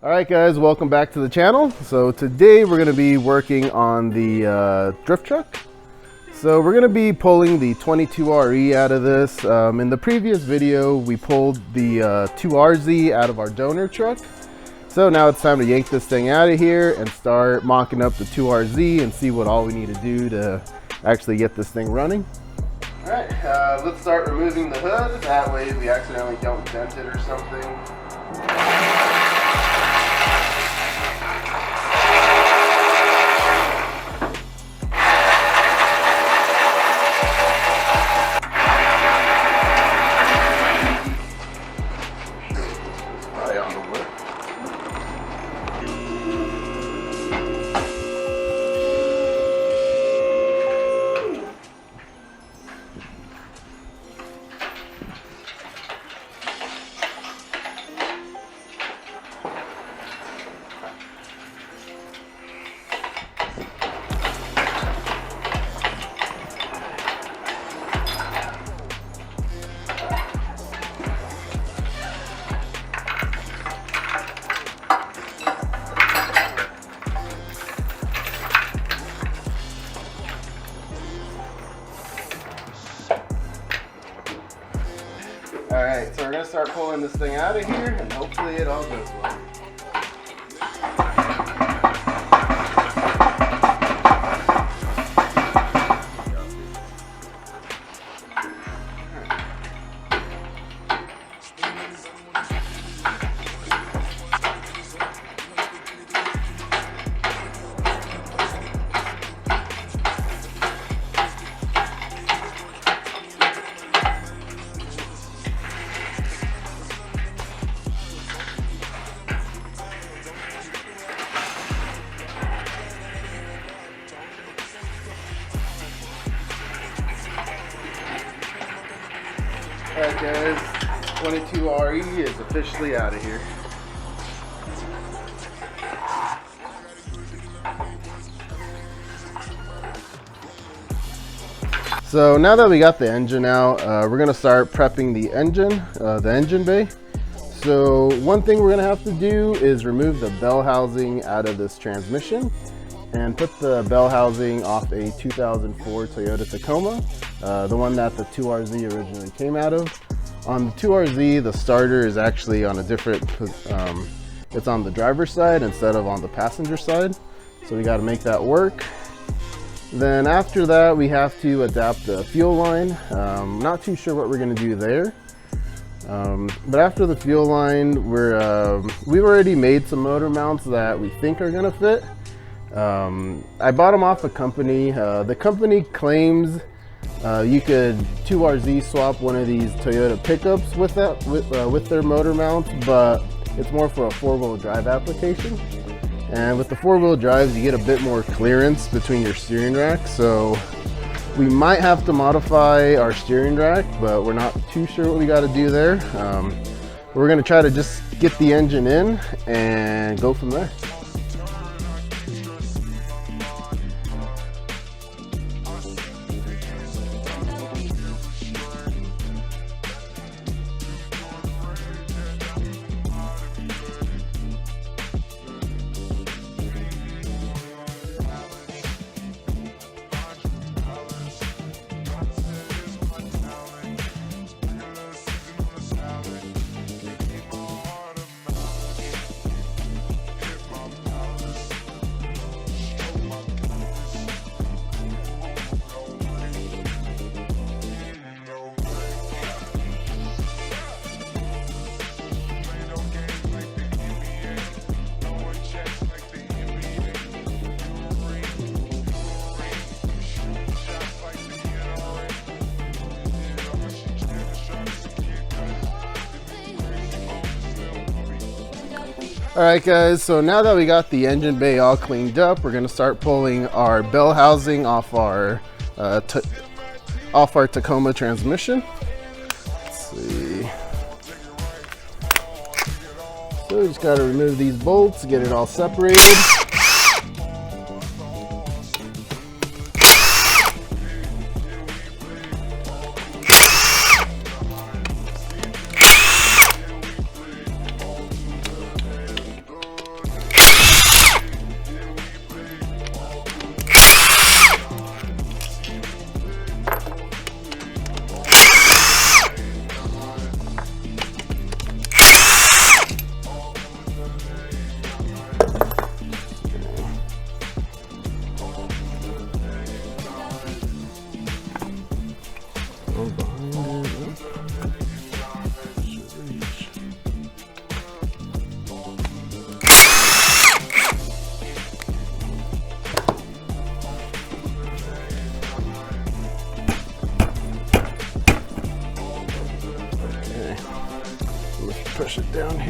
Alright guys, welcome back to the channel. So today we're going to be working on the drift truck. So we're going to be pulling the 22RE out of this. In the previous video we pulled the 2RZ out of our donor truck. So now it's time to yank this thing out of here and start mocking up the 2RZ and see what all we need to do to actually get this thing running. Alright, let's start removing the hood. That way we accidentally don't dent it or something. Alright, so we're going to start pulling this thing out of here and hopefully it all goes well. Alright guys, 22RE is officially out of here. So now that we got the engine out, we're going to start prepping the engine bay. So one thing we're going to have to do is remove the bell housing out of this transmission and put the bell housing off a 2004 Toyota Tacoma, the one that the 2RZ originally came out of. On the 2RZ, the starter is actually on a different, it's on the driver's side instead of on the passenger side. So we got to make that work. Then after that, we have to adapt the fuel line. Not too sure what we're going to do there. But after the fuel line, we've already made some motor mounts that we think are going to fit. I bought them off a company. The company claims you could 2RZ swap one of these Toyota pickups with their motor mounts, but it's more for a four-wheel drive application. And with the four-wheel drives, you get a bit more clearance between your steering racks. So we might have to modify our steering rack, but we're not too sure what we got to do there. We're going to try to just get the engine in and go from there. Alright guys, so now that we got the engine bay all cleaned up, we're going to start pulling our bell housing off our Tacoma transmission. Let's see. So we just got to remove these bolts, get it all separated.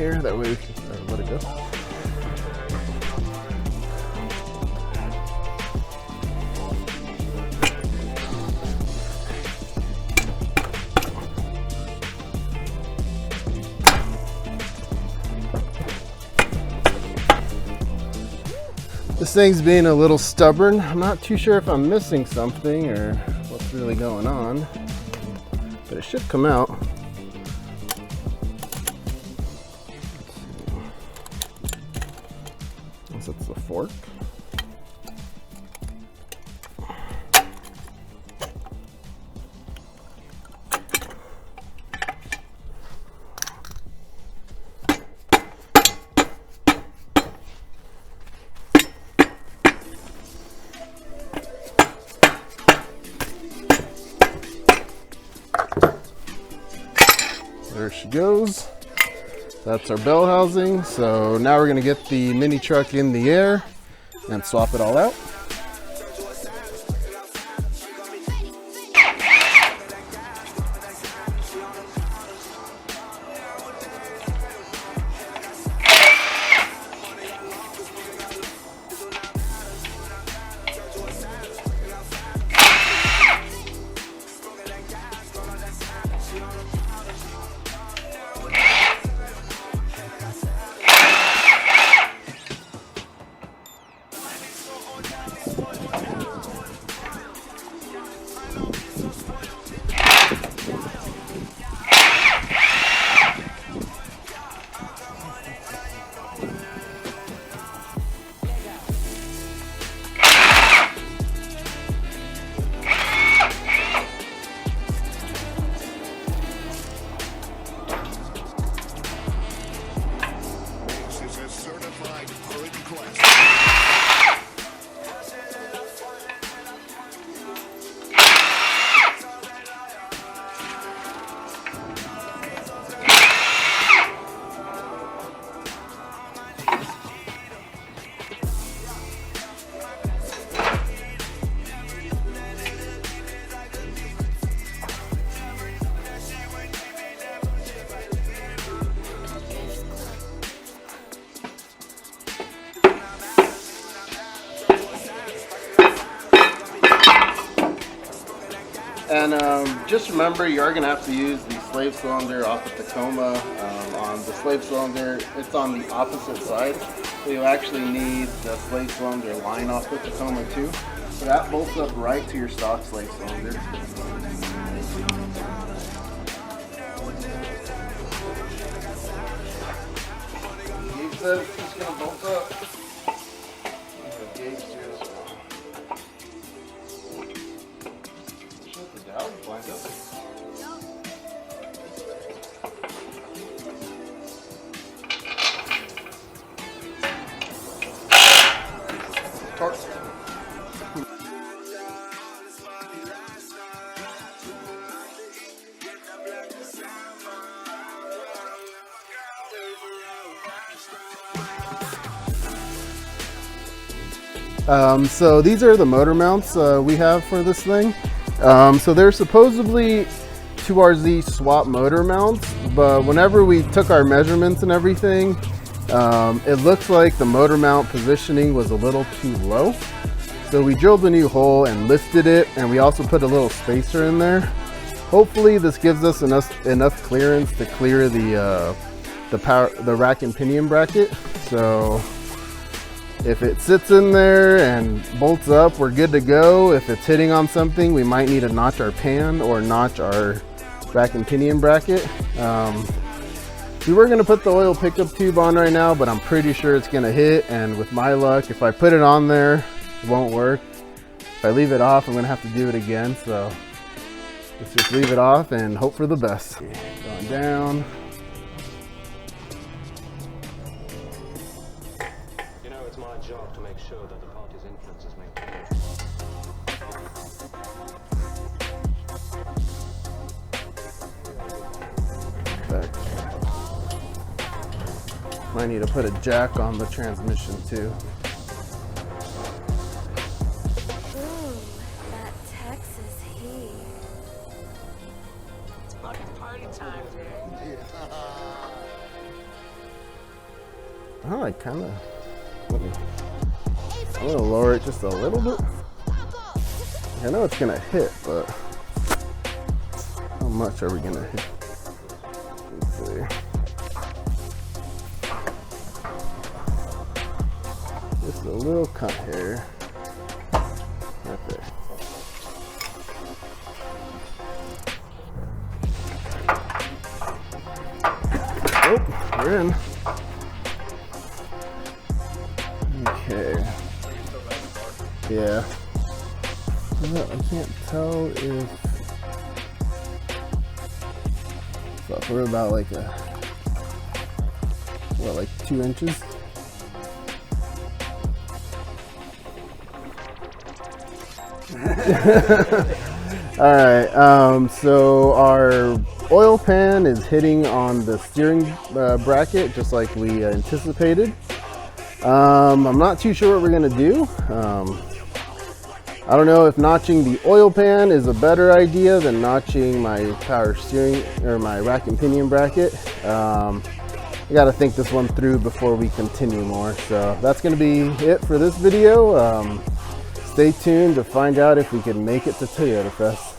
here, that way we can let it go. This thing's being a little stubborn. I'm not too sure if I'm missing something or what's really going on, but it should come out. Unless it's the fork. There she goes. That's our bell housing. So now we're gonna get the mini truck in the air and swap it all out. And just remember, you are going to have to use the slave cylinder off the Tacoma. On the slave cylinder, it's on the opposite side. So you'll actually need the slave cylinder line off the Tacoma too. So that bolts up right to your stock slave cylinder. Gauge said it's just going to bolt up. Gauge too. So these are the motor mounts we have for this thing. So they're supposedly 2RZ swap motor mounts, but whenever we took our measurements and everything, it looks like the motor mount positioning was a little too low. So we drilled a new hole and lifted it, and we also put a little spacer in there. Hopefully this gives us enough clearance to clear the rack and pinion bracket. So if it sits in there and bolts up, we're good to go. If it's hitting on something, we might need to notch our pan or notch our rack and pinion bracket. We were gonna put the oil pickup tube on right now, but I'm pretty sure it's gonna hit, and with my luck, if I put it on there, it won't work. If I leave it off, I'm gonna have to do it again, so let's just leave it off and hope for the best. Going down. It's my job to make sure that the party's influence is maintained. Might need to put a jack on the transmission too. Ooh, that Texas heat. It's fucking party time, dude. Oh, I kind of. I'm gonna lower it just a little bit. I know it's gonna hit, but how much are we gonna hit? Let's see. Just a little cut here. Right there. Oh, we're in. Okay. Yeah. Well, I can't tell if so we're about like a what, like 2 inches. All right. So our oil pan is hitting on the steering bracket just like we anticipated. I'm not too sure what we're gonna do. I don't know if notching the oil pan is a better idea than notching my power steering or my rack and pinion bracket. I gotta think this one through before we continue more. So that's gonna be it for this video. Stay tuned to find out if we can make it to Toyotafest.